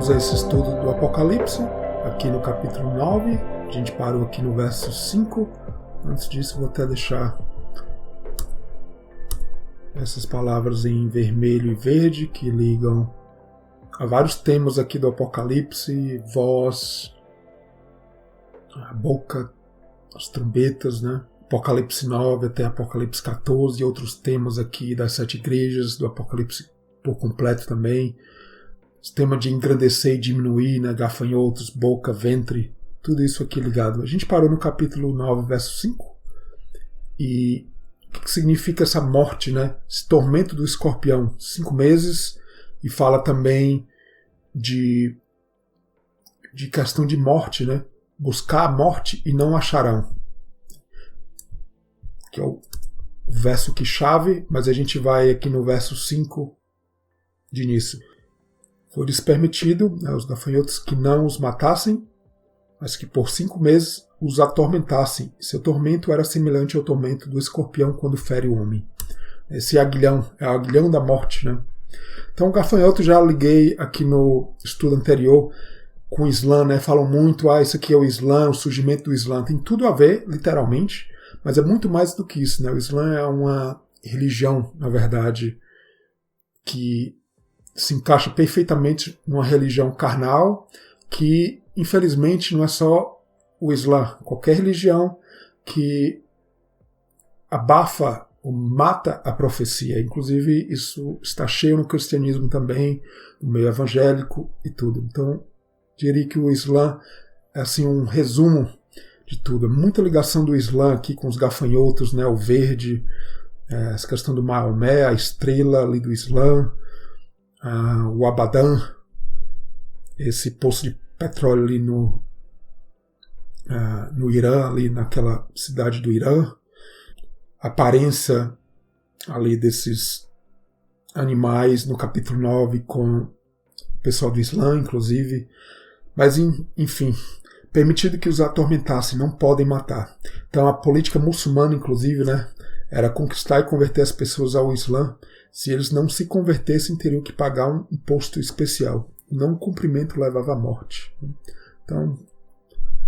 Continuamos esse estudo do Apocalipse, aqui no capítulo 9. A gente parou aqui no verso 5. Antes disso, vou até deixar essas palavras em vermelho e verde que ligam a vários temas aqui do Apocalipse: voz, a boca, as trombetas, né? Apocalipse 9 até Apocalipse 14 e outros temas aqui das 7 igrejas, do Apocalipse por completo também. Esse tema de engrandecer e diminuir, né? Gafanhotos, boca, ventre, tudo isso aqui ligado. A gente parou no capítulo 9, verso 5. E o que significa essa morte, né? Esse tormento do escorpião, 5 meses, e fala também de questão de morte, né? Buscar a morte e não acharão. Que é o verso que chave, mas a gente vai aqui no verso 5 de início. Foi-lhes permitido, né, os gafanhotos, que não os matassem, mas que por 5 meses os atormentassem. Seu tormento era semelhante ao tormento do escorpião quando fere o homem. Esse aguilhão é o aguilhão da morte, né? Então o gafanhoto já liguei aqui no estudo anterior com o Islã, né? Falam muito, isso aqui é o Islã, o surgimento do Islã. Tem tudo a ver, literalmente, mas é muito mais do que isso, né? O Islã é uma religião, na verdade, que se encaixa perfeitamente numa religião carnal, que infelizmente não é só o Islã. Qualquer religião que abafa ou mata a profecia. Inclusive isso está cheio no cristianismo também, no meio evangélico e tudo. Então diria que o Islã é assim um resumo de tudo. Muita ligação do Islã aqui com os gafanhotos, né? O verde, essa questão do Maomé, a estrela ali do Islã, o Abadan, esse poço de petróleo ali no Irã, ali naquela cidade do Irã, a aparência ali desses animais no capítulo 9 com o pessoal do Islã, inclusive. Mas, enfim, permitido que os atormentassem, não podem matar. Então a política muçulmana, inclusive, né, era conquistar e converter as pessoas ao Islã. Se eles não se convertessem, teriam que pagar um imposto especial. Não cumprimento levava à morte. Então,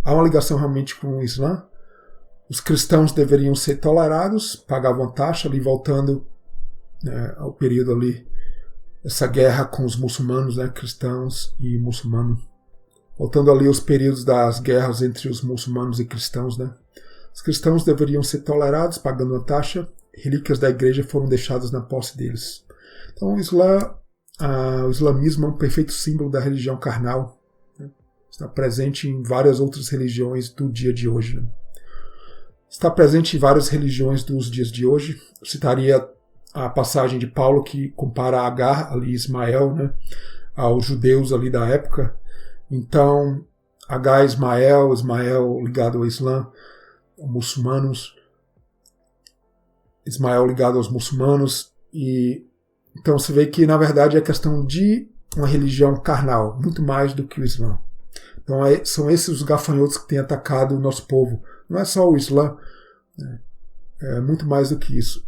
há uma ligação realmente com o Islã. Os cristãos deveriam ser tolerados, pagavam taxa, ali voltando, né, ao período ali, essa guerra com os muçulmanos, né, cristãos e muçulmanos. Voltando ali aos períodos das guerras entre os muçulmanos e cristãos, né. Os cristãos deveriam ser tolerados, pagando uma taxa. Relíquias da igreja foram deixadas na posse deles. Então o islamismo é um perfeito símbolo da religião carnal, né? Está presente em várias outras religiões do dia de hoje, né? Está presente em várias religiões dos dias de hoje. Eu citaria a passagem de Paulo que compara Agar, ali Ismael, né, aos judeus ali da época. Então Agar, Ismael ligado ao Islã, aos muçulmanos, Ismael ligado aos muçulmanos, e então você vê que na verdade é questão de uma religião carnal, muito mais do que o Islã. Então são esses os gafanhotos que têm atacado o nosso povo. Não é só o Islã, né? É muito mais do que isso.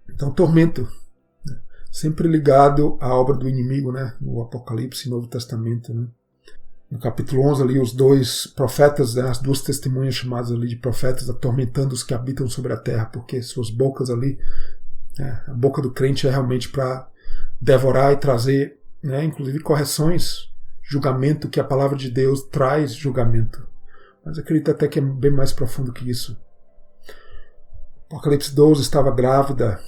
Então tormento, né? Sempre ligado à obra do inimigo, né? No Apocalipse e Novo Testamento, né? No capítulo 11 ali os 2 profetas, né, as 2 testemunhas chamadas ali de profetas, atormentando os que habitam sobre a terra, porque suas bocas ali, a boca do crente é realmente para devorar e trazer, né, inclusive correções, julgamento, que a palavra de Deus traz julgamento. Mas eu acredito até que é bem mais profundo que isso. Apocalipse 12 estava grávida,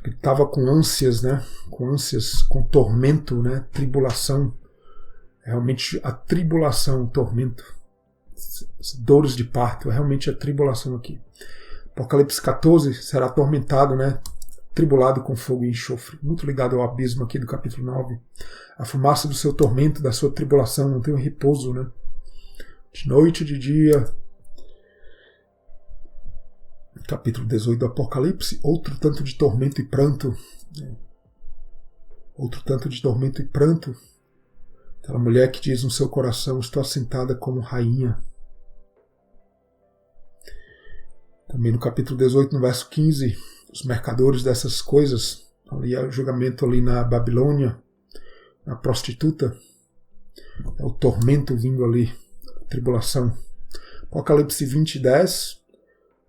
estava com ânsias, né, com tormento, né, tribulação. Realmente a tribulação, o tormento, dores de parto, é realmente a tribulação aqui. Apocalipse 14 será atormentado, né? Tribulado com fogo e enxofre. Muito ligado ao abismo aqui do capítulo 9. A fumaça do seu tormento, da sua tribulação, não tem um repouso, né? De noite e de dia. Capítulo 18 do Apocalipse, outro tanto de tormento e pranto. Outro tanto de tormento e pranto. Aquela mulher que diz no seu coração: estou assentada como rainha. Também no capítulo 18, no verso 15, os mercadores dessas coisas, ali é o julgamento ali na Babilônia, a prostituta, É o tormento vindo ali, a tribulação. Apocalipse 20:10,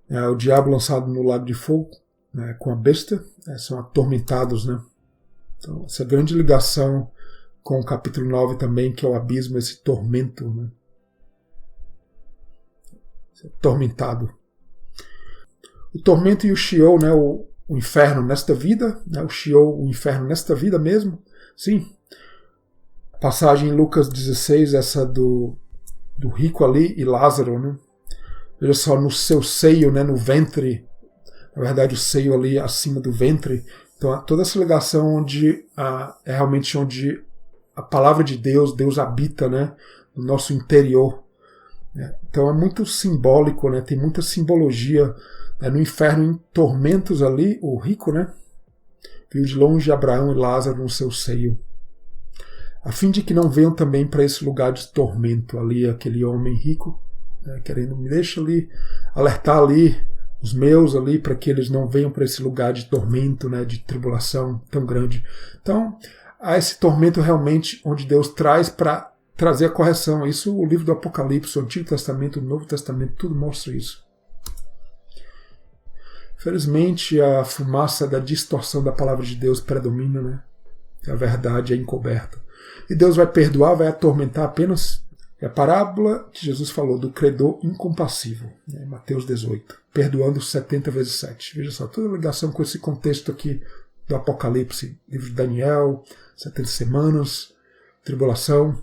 é o diabo lançado no lago de fogo, né, com a besta, são atormentados, né? Então, essa grande ligação com o capítulo 9 também, que é o abismo, esse tormento, né? Atormentado. O tormento e o Sheol, né, o inferno nesta vida, né, o Sheol, o inferno nesta vida mesmo, sim. Passagem em Lucas 16, essa do rico ali e Lázaro, né? Veja só, no seu seio, né, no ventre, na verdade o seio ali acima do ventre. Então toda essa ligação onde é realmente onde a palavra de Deus habita, né, no nosso interior. Né? Então é muito simbólico, né, tem muita simbologia. No inferno, em tormentos ali, o rico, né, viu de longe Abraão e Lázaro no seu seio, a fim de que não venham também para esse lugar de tormento ali, aquele homem rico, né, querendo, me deixa ali, alertar ali os meus ali, para que eles não venham para esse lugar de tormento, né, de tribulação tão grande. Então, há esse tormento realmente onde Deus traz para trazer a correção. Isso o livro do Apocalipse, o Antigo Testamento, o Novo Testamento, tudo mostra isso. Felizmente, a fumaça da distorção da palavra de Deus predomina, né? A verdade é encoberta. E Deus vai perdoar, vai atormentar apenas. É a parábola que Jesus falou do credor incompassível, né? Mateus 18, perdoando 70 vezes 7. Veja só, toda a ligação com esse contexto aqui do Apocalipse, livro de Daniel, 70 semanas, tribulação.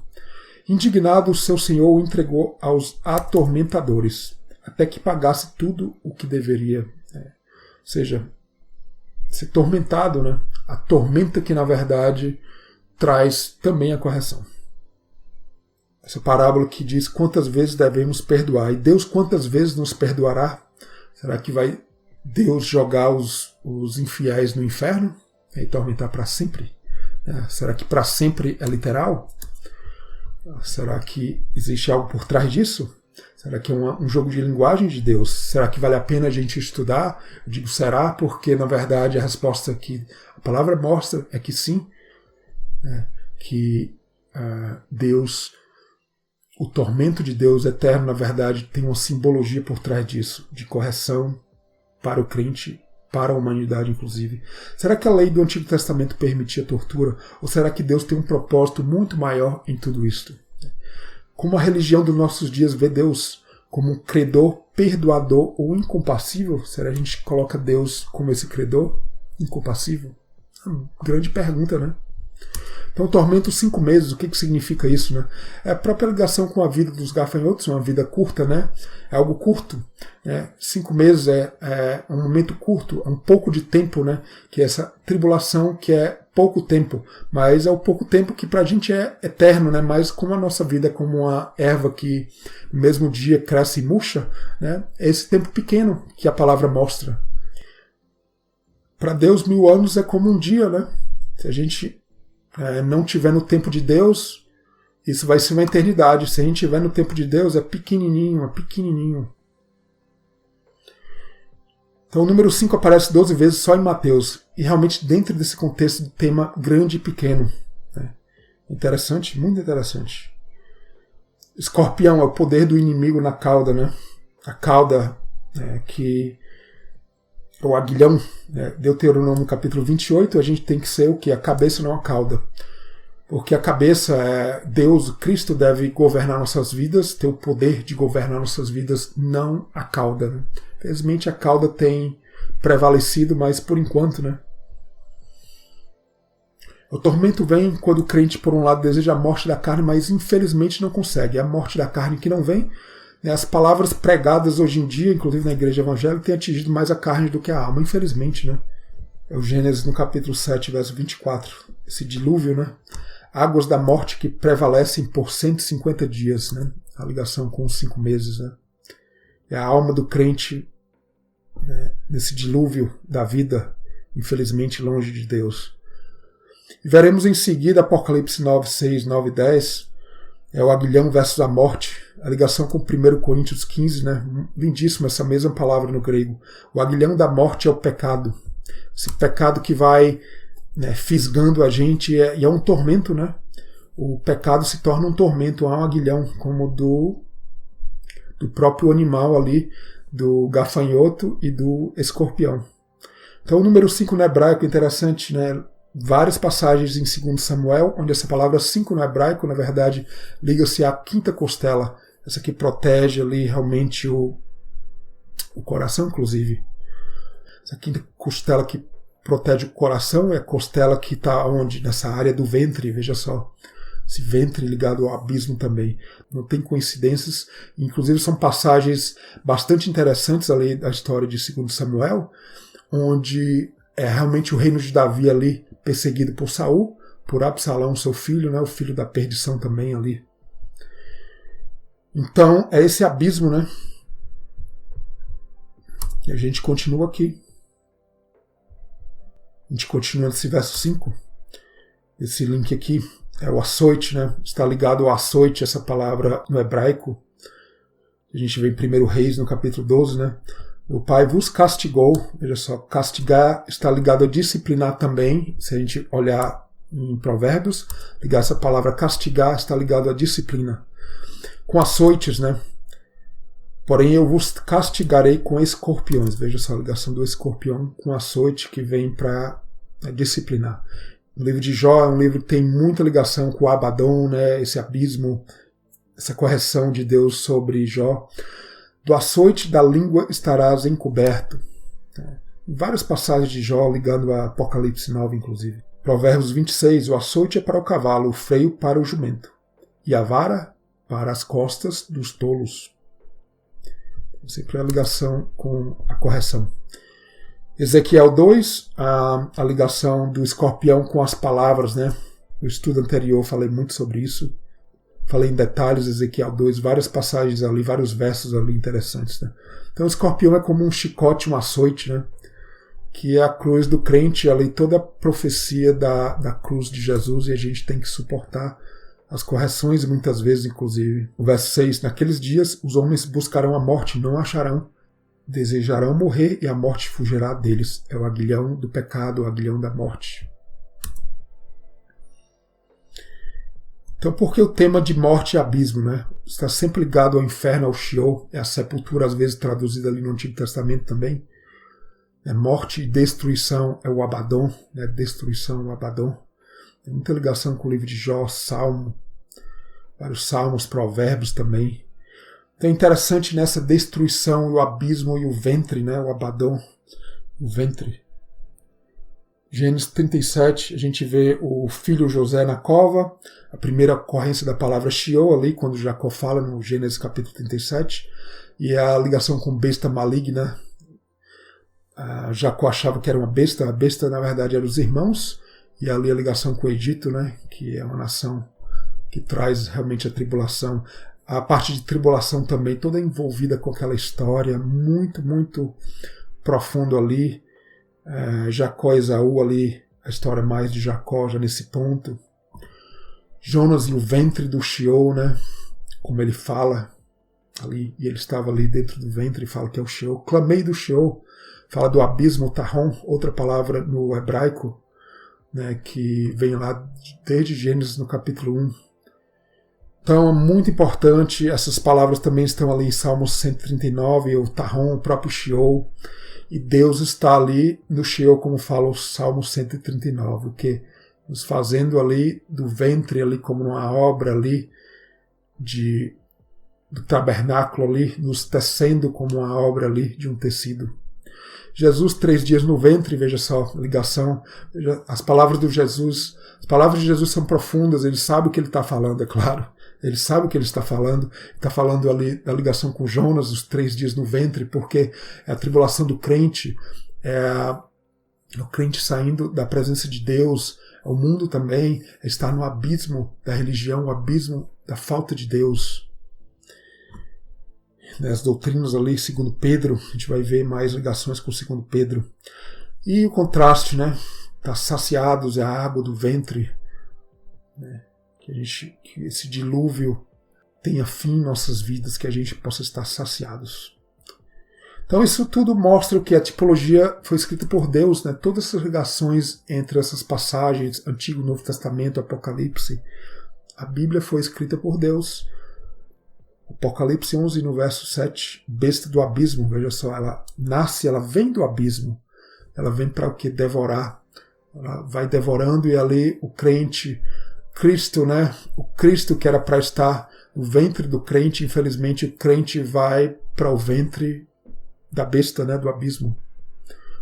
Indignado, o seu senhor o entregou aos atormentadores, até que pagasse tudo o que deveria. Ou seja, ser tormentado, né? A tormenta que, na verdade, traz também a correção. Essa parábola que diz quantas vezes devemos perdoar. E Deus quantas vezes nos perdoará? Será que vai Deus jogar os infiéis no inferno e tormentar para sempre? Será que para sempre é literal? Será que existe algo por trás disso? Será que é um jogo de linguagem de Deus? Será que vale a pena a gente estudar? Eu digo será, porque na verdade a resposta que a palavra mostra é que sim, né? Que Deus, o tormento de Deus eterno, na verdade, tem uma simbologia por trás disso, de correção para o crente, para a humanidade inclusive. Será que a lei do Antigo Testamento permitia tortura? Ou será que Deus tem um propósito muito maior em tudo isto? Como a religião dos nossos dias vê Deus como um credor, perdoador ou incompassível? Será que a gente coloca Deus como esse credor incompassível? É uma grande pergunta, né? Então, tormento 5 meses, o que significa isso, né? É a própria ligação com a vida dos gafanhotos, uma vida curta, né? É algo curto, né? 5 meses é um momento curto, é um pouco de tempo, né? Que é essa tribulação que é pouco tempo, mas é o pouco tempo que pra gente é eterno, né? Mas como a nossa vida é como uma erva que no mesmo dia cresce e murcha, né? É esse tempo pequeno que a palavra mostra. Para Deus, 1000 anos é como um dia, né? Se a gente não tiver no tempo de Deus, isso vai ser uma eternidade. Se a gente tiver no tempo de Deus, é pequenininho, é pequenininho. Então o número 5 aparece 12 vezes só em Mateus. E realmente dentro desse contexto de tema grande e pequeno. Né? Interessante, muito interessante. Escorpião é o poder do inimigo na cauda, né? A cauda que o aguilhão, Deuteronômio capítulo 28, a gente tem que ser o que? A cabeça, não a cauda. Porque a cabeça é Deus, Cristo deve governar nossas vidas, ter o poder de governar nossas vidas, não a cauda. Né? Infelizmente a cauda tem prevalecido, mas por enquanto, né? O tormento vem quando o crente, por um lado, deseja a morte da carne, mas infelizmente não consegue. É a morte da carne que não vem. As palavras pregadas hoje em dia, inclusive na igreja evangélica, têm atingido mais a carne do que a alma, infelizmente, né? É o Gênesis no capítulo 7, verso 24. Esse dilúvio, né? Águas da morte que prevalecem por 150 dias, né? A ligação com os 5 meses, né? E a alma do crente, né? Nesse dilúvio da vida, infelizmente longe de Deus. E veremos em seguida Apocalipse 9, 6, 9 e 10, é o aguilhão versus a morte, a ligação com 1 Coríntios 15, né? Lindíssima essa mesma palavra no grego. O aguilhão da morte é o pecado. Esse pecado que vai, né, fisgando a gente e é um tormento, né? o pecado se torna um tormento, um aguilhão, como do próprio animal ali, do gafanhoto e do escorpião. Então o número 5 no hebraico é interessante, né? Várias passagens em 2 Samuel, onde essa palavra 5 no hebraico, na verdade, liga-se à quinta costela, essa que protege ali realmente o coração, inclusive. Essa quinta costela que protege o coração é a costela que está onde? Nessa área do ventre, veja só. Esse ventre ligado ao abismo também. Não tem coincidências. Inclusive são passagens bastante interessantes ali da história de 2 Samuel, onde é realmente o reino de Davi ali perseguido por Saul, por Absalão, seu filho, né, o filho da perdição também ali. Então é esse abismo, né? E a gente continua aqui. A gente continua nesse verso 5. Esse link aqui é o açoite, né? Está ligado ao açoite, essa palavra no hebraico. A gente vê em 1 Reis, no capítulo 12, né? O pai vos castigou. Veja só, castigar está ligado a disciplinar também. Se a gente olhar em Provérbios, ligar essa palavra castigar está ligado a disciplina. Com açoites, né? Porém eu vos castigarei com escorpiões. Veja só a ligação do escorpião com açoite que vem para disciplinar. O livro de Jó é um livro que tem muita ligação com o Abaddon, né? Esse abismo, essa correção de Deus sobre Jó. Do açoite da língua estarás encoberto. Várias passagens de Jó ligando a Apocalipse 9, inclusive. Provérbios 26, o açoite é para o cavalo, o freio para o jumento, e a vara para as costas dos tolos. Sempre a ligação com a correção. Ezequiel 2, a ligação do escorpião com as palavras, né? No estudo anterior falei muito sobre isso. Falei em detalhes, Ezequiel 2, várias passagens ali, vários versos ali interessantes, né? Então o escorpião é como um chicote, um açoite, né? Que é a cruz do crente, ali toda a profecia da cruz de Jesus, e a gente tem que suportar as correções, muitas vezes, inclusive. O verso 6, naqueles dias os homens buscarão a morte, não acharão. Desejarão morrer e a morte fugirá deles. É o aguilhão do pecado, o aguilhão da morte. Então, por que o tema de morte e abismo, né? Está sempre ligado ao inferno, ao Sheol, é a sepultura, às vezes traduzida ali no Antigo Testamento também. Morte e destruição é o Abaddon, né? Destruição, o Abaddon. Tem muita ligação com o livro de Jó, Salmo, vários salmos, provérbios também. Então é interessante nessa destruição, o abismo e o ventre, né? O Abaddon, o ventre. Gênesis 37, a gente vê o filho José na cova, a primeira ocorrência da palavra Sheol ali, quando Jacó fala no Gênesis capítulo 37, e a ligação com besta maligna. Jacó achava que era uma besta, a besta na verdade eram os irmãos, e ali a ligação com o Egito, né, que é uma nação que traz realmente a tribulação. A parte de tribulação também, toda envolvida com aquela história, muito, muito profundo ali. Jacó e Esaú ali, a história mais de Jacó já nesse ponto. Jonas e o ventre do Sheol, né, como ele fala ali, e ele estava ali dentro do ventre e fala que é o Sheol. Clamei do Sheol, fala do abismo, Tahom, outra palavra no hebraico, né, que vem lá desde Gênesis no capítulo 1. Então é muito importante, essas palavras também estão ali em Salmo 139, o Tahom, o próprio Sheol, e Deus está ali no Sheol, como fala o Salmo 139, o que nos fazendo ali do ventre, ali como uma obra ali do tabernáculo ali, nos tecendo como uma obra ali de um tecido. Jesus, 3 dias no ventre, veja só, ligação. As palavras de Jesus são profundas, ele sabe o que ele está falando, é claro. Ele sabe o que ele está falando ali da ligação com Jonas, os 3 dias no ventre, porque é a tribulação do crente, o crente saindo da presença de Deus, o mundo também está no abismo da religião, o abismo da falta de Deus. As doutrinas ali, segundo Pedro, a gente vai ver mais ligações com segundo Pedro. E o contraste, né? Está saciados, é a água do ventre, né? Que esse dilúvio tenha fim em nossas vidas, que a gente possa estar saciados. Então isso tudo mostra que a tipologia foi escrita por Deus, né? Todas essas ligações entre essas passagens, Antigo e Novo Testamento, Apocalipse, A Bíblia foi escrita por Deus. Apocalipse 11, no verso 7, besta do abismo, veja só, ela nasce, ela vem do abismo, ela vem para o que? Devorar. Ela vai devorando e ali o crente, Cristo, né? O Cristo que era para estar no ventre do crente, infelizmente o crente vai para o ventre da besta, né? Do abismo.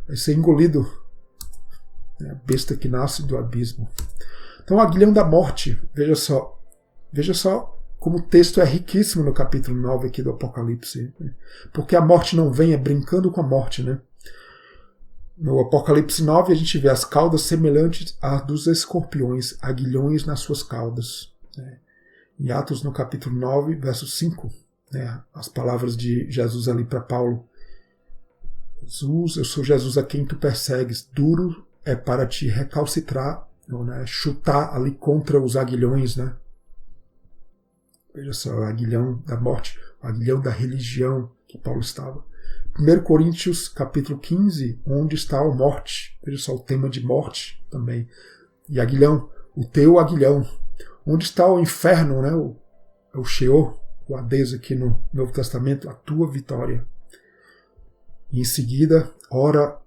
Vai ser engolido. É a besta que nasce do abismo. Então, o aguilhão da morte, veja só como o texto é riquíssimo no capítulo 9 aqui do Apocalipse. Porque a morte não vem, é brincando com a morte, né? No Apocalipse 9 a gente vê as caudas semelhantes às dos escorpiões, aguilhões nas suas caudas. Né? Em Atos, no capítulo 9, verso 5, né? As palavras de Jesus ali para Paulo. Jesus, eu sou Jesus a quem tu persegues, duro é para te recalcitrar, né? Chutar ali contra os aguilhões, né? Veja só, o aguilhão da morte, o aguilhão da religião que Paulo estava. 1 Coríntios, capítulo 15, onde está a morte. Veja só, o tema de morte também. E aguilhão, o teu aguilhão. Onde está o inferno, né? O Sheol, o Hades aqui no Novo Testamento, a tua vitória. E em seguida, ora,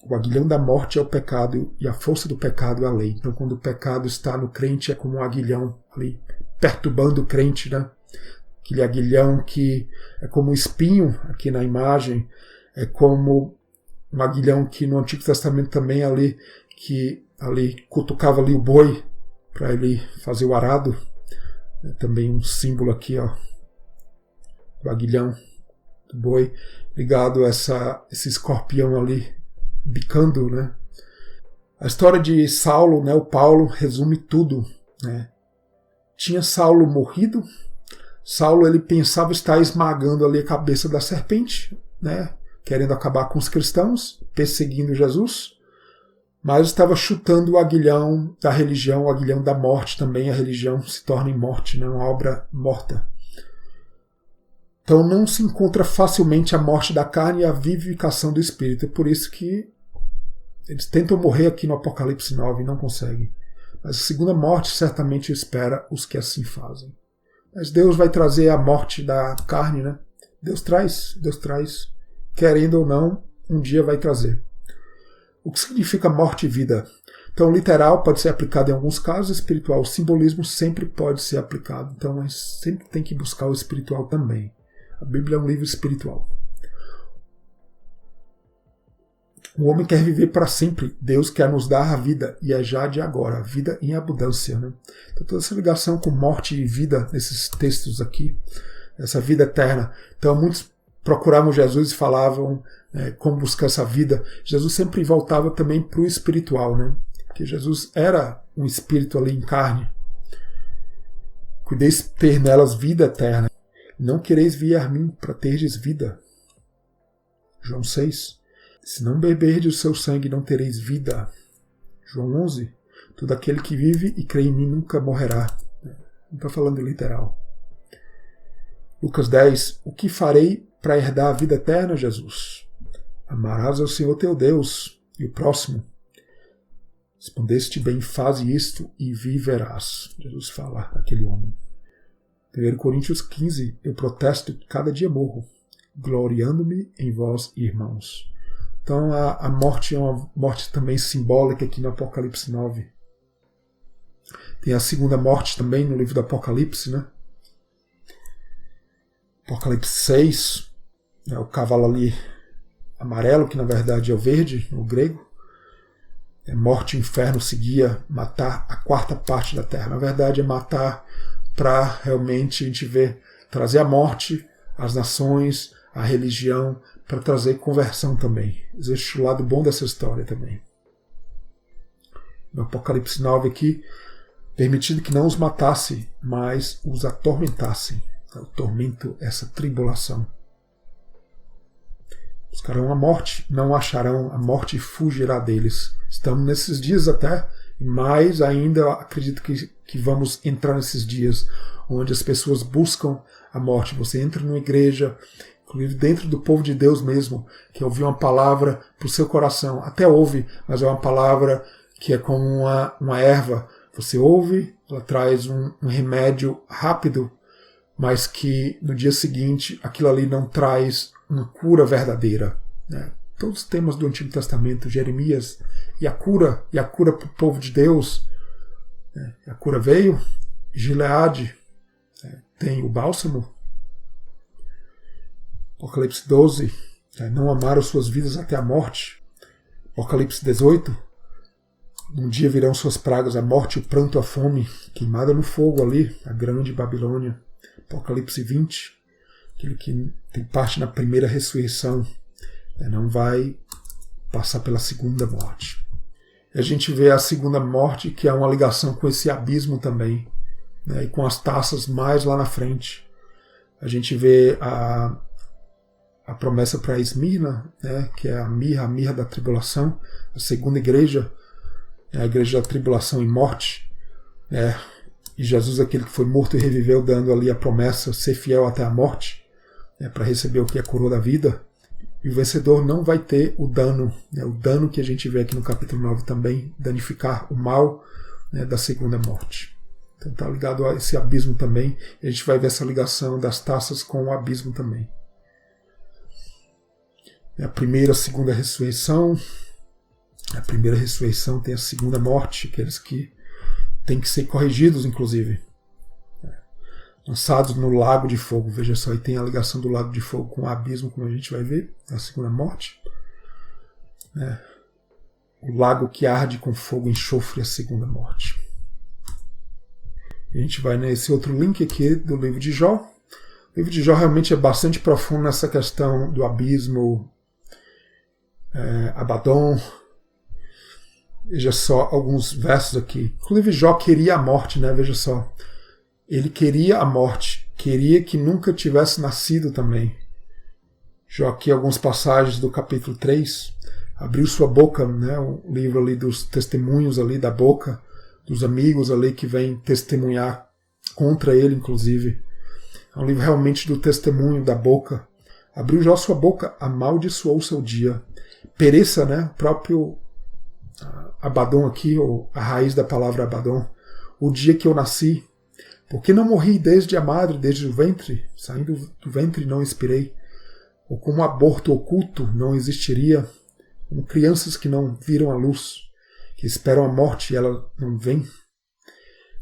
o aguilhão da morte é o pecado e a força do pecado é a lei. Então, quando o pecado está no crente, é como um aguilhão ali, perturbando o crente, né? Aquele aguilhão que é como um espinho aqui na imagem, é como um aguilhão que no Antigo Testamento também ali, que ali cutucava ali o boi para ele fazer o arado. É também um símbolo aqui, ó, do aguilhão do boi ligado a esse escorpião ali bicando, né? A história de Saulo, né, o Paulo, resume tudo, né? Tinha Saulo morrido. Saulo ele pensava estar esmagando ali a cabeça da serpente, né, querendo acabar com os cristãos, perseguindo Jesus, mas estava chutando o aguilhão da religião, o aguilhão da morte também. A religião se torna em morte, né, uma obra morta. Então não se encontra facilmente a morte da carne e a vivificação do espírito. É por isso que eles tentam morrer aqui no Apocalipse 9 e não conseguem. Mas a segunda morte certamente espera os que assim fazem. Mas Deus vai trazer a morte da carne, né? Deus traz, querendo ou não, um dia vai trazer. O que significa morte e vida? Então, literal pode ser aplicado em alguns casos, espiritual, o simbolismo sempre pode ser aplicado. Então, a gente sempre tem que buscar o espiritual também. A Bíblia é um livro espiritual. O homem quer viver para sempre. Deus quer nos dar a vida, e é já de agora, a vida em abundância. Né? Então, toda essa ligação com morte e vida nesses textos aqui, essa vida eterna. Então, muitos procuravam Jesus e falavam como buscar essa vida. Jesus sempre voltava também para o espiritual, né? Porque Jesus era um espírito ali em carne. Cuideis ter nelas vida eterna. Não quereis vir a mim para terdes vida. João 6. Se não beberdes o seu sangue, não tereis vida. João 11. Todo aquele que vive e crê em mim nunca morrerá. Não está falando literal. Lucas 10. O que farei para herdar a vida eterna, Jesus? Amarás ao Senhor teu Deus e o próximo. Respondeste bem, faze isto e viverás. Jesus fala àquele homem. 1 Coríntios 15. Eu protesto que cada dia morro, gloriando-me em vós, irmãos. Então a morte é uma morte também simbólica aqui no Apocalipse 9. Tem a segunda morte também no livro do Apocalipse, né? Apocalipse 6, né, o cavalo ali amarelo, que na verdade é o verde, no grego. Morte e inferno seguia matar a quarta parte da terra. Na verdade é matar para realmente a gente ver, trazer a morte às nações, à religião, para trazer conversão também. Existe o lado bom dessa história também. No Apocalipse 9 aqui, permitindo que não os matasse, mas os atormentassem. O tormento, essa tribulação. Buscarão a morte, não acharão, a morte fugirá deles. Estamos nesses dias até, mas ainda acredito que vamos entrar nesses dias onde as pessoas buscam a morte. Você entra numa igreja, inclusive dentro do povo de Deus mesmo, que ouviu uma palavra para o seu coração. Até ouve, mas é uma palavra que é como uma erva, Você ouve, ela traz um remédio rápido, mas que no dia seguinte aquilo ali não traz uma cura verdadeira. Né? Todos os temas do Antigo Testamento, Jeremias, e a cura para o povo de Deus, né? A cura veio, Gileade, né? Tem o bálsamo, Apocalipse 12, né? Não amaram suas vidas até a morte, Apocalipse 18, um dia virão suas pragas, a morte, o pranto, a fome, queimada no fogo ali, a grande Babilônia. Apocalipse 20, aquele que tem parte na primeira ressurreição, não vai passar pela segunda morte. E a gente vê a segunda morte, que é uma ligação com esse abismo também, né, e com as taças mais lá na frente. A gente vê a promessa para Esmirna, né, que é a mirra da tribulação, a segunda igreja, a igreja da tribulação e morte, né, e Jesus, aquele que foi morto e reviveu, dando ali a promessa, ser fiel até a morte, né, para receber o que é a coroa da vida. E o vencedor não vai ter o dano, né, o dano que a gente vê aqui no capítulo 9 também, danificar o mal, né, da segunda morte. Então está ligado a esse abismo também, e a gente vai ver essa ligação das taças com o abismo também. A primeira, a segunda ressurreição. A primeira ressurreição tem a segunda morte, aqueles que têm que ser corrigidos, inclusive. Lançados no lago de fogo. Veja só, aí tem a ligação do lago de fogo com o abismo, como a gente vai ver, a segunda morte. O lago que arde com fogo e enxofre, a segunda morte. A gente vai nesse outro link aqui do livro de Jó. O livro de Jó realmente é bastante profundo nessa questão do abismo, Abaddon. Veja só alguns versos aqui. Inclusive Jó queria a morte, né? Veja só. Ele queria a morte, queria que nunca tivesse nascido também. Jó aqui algumas passagens do capítulo 3. Abriu sua boca, né? O livro ali dos testemunhos ali da boca, dos amigos ali que vêm testemunhar contra ele, inclusive. É um livro realmente do testemunho da boca. Abriu Jó sua boca, amaldiçoou o seu dia. Pereça, né? O próprio Abaddon aqui, ou a raiz da palavra Abaddon. O dia que eu nasci. Porque não morri desde a madre, desde o ventre? Saindo do ventre não expirei. Ou como aborto oculto não existiria. Como crianças que não viram a luz, que esperam a morte e ela não vem.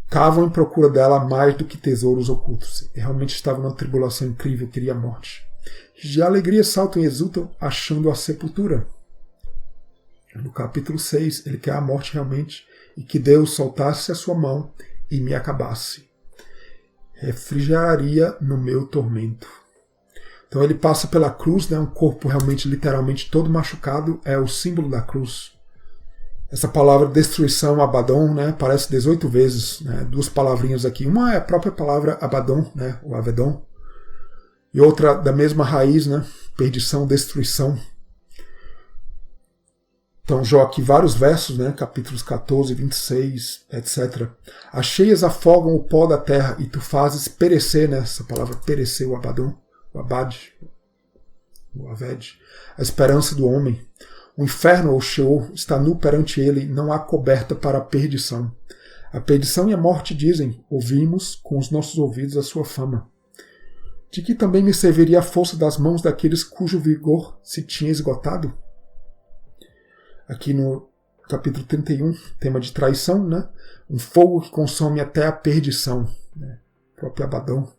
Cavam em procura dela mais do que tesouros ocultos. E realmente estavam numa tribulação incrível, queria a morte. De alegria saltam e exultam, achando a sepultura. No capítulo 6, ele quer a morte realmente, e que Deus soltasse a sua mão e me acabasse. Refrigeraria no meu tormento. Então ele passa pela cruz, né, um corpo realmente, literalmente todo machucado, é o símbolo da cruz. Essa palavra destruição, Abaddon, né, aparece 18 vezes, né, duas palavrinhas aqui. Uma é a própria palavra Abaddon, né, o Avedon, e outra da mesma raiz, né, perdição, destruição. Então, Jó aqui, vários versos, né, capítulos 14, 26, etc. As cheias afogam o pó da terra e tu fazes perecer, né, essa palavra perecer, o Abaddon, o Abad, o Aved, a esperança do homem. O inferno, ou Sheol, está nu perante ele, não há coberta para a perdição. A perdição e a morte dizem, ouvimos com os nossos ouvidos a sua fama. De que também me serviria a força das mãos daqueles cujo vigor se tinha esgotado? Aqui no capítulo 31, tema de traição, né? Um fogo que consome até a perdição, né? O próprio Abaddon.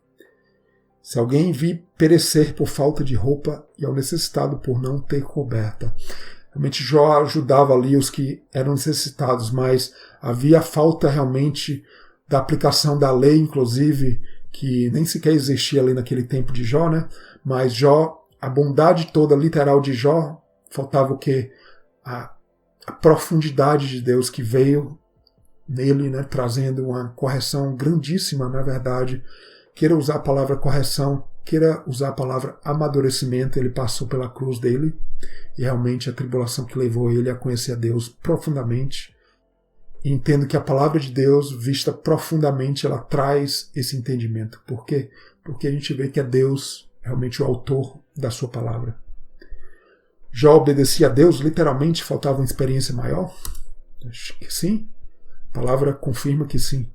Se alguém vir perecer por falta de roupa e ao necessitado por não ter coberta. Realmente Jó ajudava ali os que eram necessitados, mas havia falta realmente da aplicação da lei, inclusive, que nem sequer existia ali naquele tempo de Jó, né? Mas Jó, a bondade toda literal de Jó, faltava o quê? A profundidade de Deus que veio nele, né, trazendo uma correção grandíssima, na verdade. Queira usar a palavra correção, queira usar a palavra amadurecimento, ele passou pela cruz dele, e realmente a tribulação que levou ele a conhecer a Deus profundamente. E entendo que a palavra de Deus, vista profundamente, ela traz esse entendimento. Por quê? Porque a gente vê que é Deus realmente o autor da sua palavra. Jó obedecia a Deus, literalmente faltava uma experiência maior? Acho que sim. A palavra confirma que sim.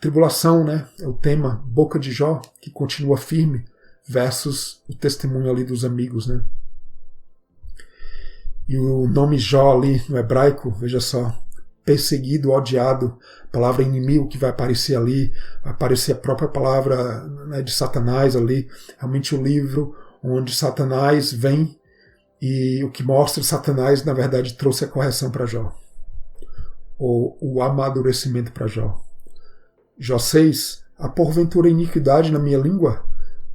Tribulação, né, é o tema, boca de Jó, que continua firme, versus o testemunho ali dos amigos, né. E o nome Jó ali no hebraico, veja só, perseguido, odiado, palavra inimigo que vai aparecer ali, vai aparecer a própria palavra, né, de Satanás ali, realmente o livro onde Satanás vem e o que mostra Satanás, na verdade, trouxe a correção para Jó, ou o amadurecimento para Jó. Jó 6, há porventura iniquidade na minha língua?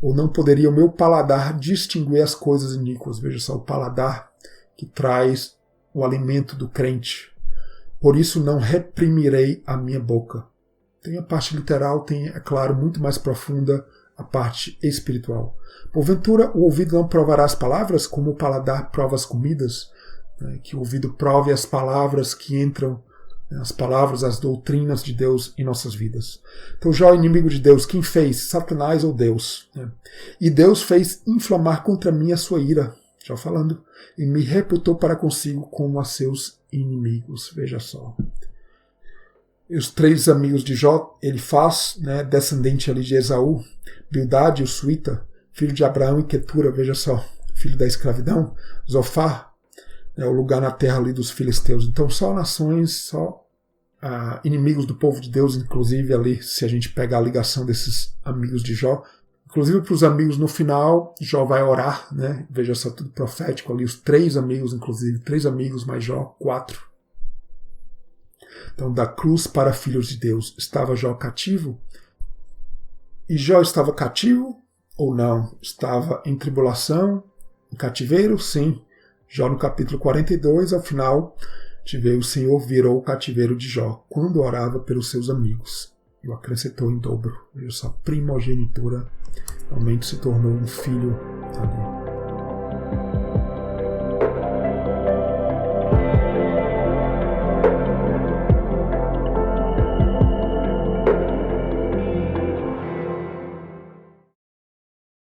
Ou não poderia o meu paladar distinguir as coisas iníquas? Veja só, o paladar que traz o alimento do crente. Por isso não reprimirei a minha boca. Tem a parte literal, tem, é claro, muito mais profunda a parte espiritual. Porventura o ouvido não provará as palavras, como o paladar prova as comidas? Que o ouvido prove as palavras que entram, as palavras, as doutrinas de Deus em nossas vidas. Então Jó, inimigo de Deus, quem fez? Satanás ou Deus? E Deus fez inflamar contra mim a sua ira. Jó falando, e me reputou para consigo como a seus inimigos. Veja só. E os 3 amigos de Jó, ele faz, né, descendente ali de Esaú, Bildade, o Suíta, filho de Abraão e Quetura, veja só, filho da escravidão, Zofar, o lugar na terra ali dos filisteus. Então só nações, só inimigos do povo de Deus, inclusive ali, se a gente pegar a ligação desses amigos de Jó. Inclusive para os amigos no final, Jó vai orar, né? Veja só, tudo profético ali, os 3 amigos, inclusive, 3 amigos mais Jó, 4. Então, da cruz para filhos de Deus, estava Jó cativo? E Jó estava cativo ou não? Estava em tribulação, em cativeiro? Sim. Jó no capítulo 42, ao final, o Senhor virou o cativeiro de Jó, quando orava pelos seus amigos. E o acrescentou em dobro. Veja só, primogenitura realmente se tornou um filho ali.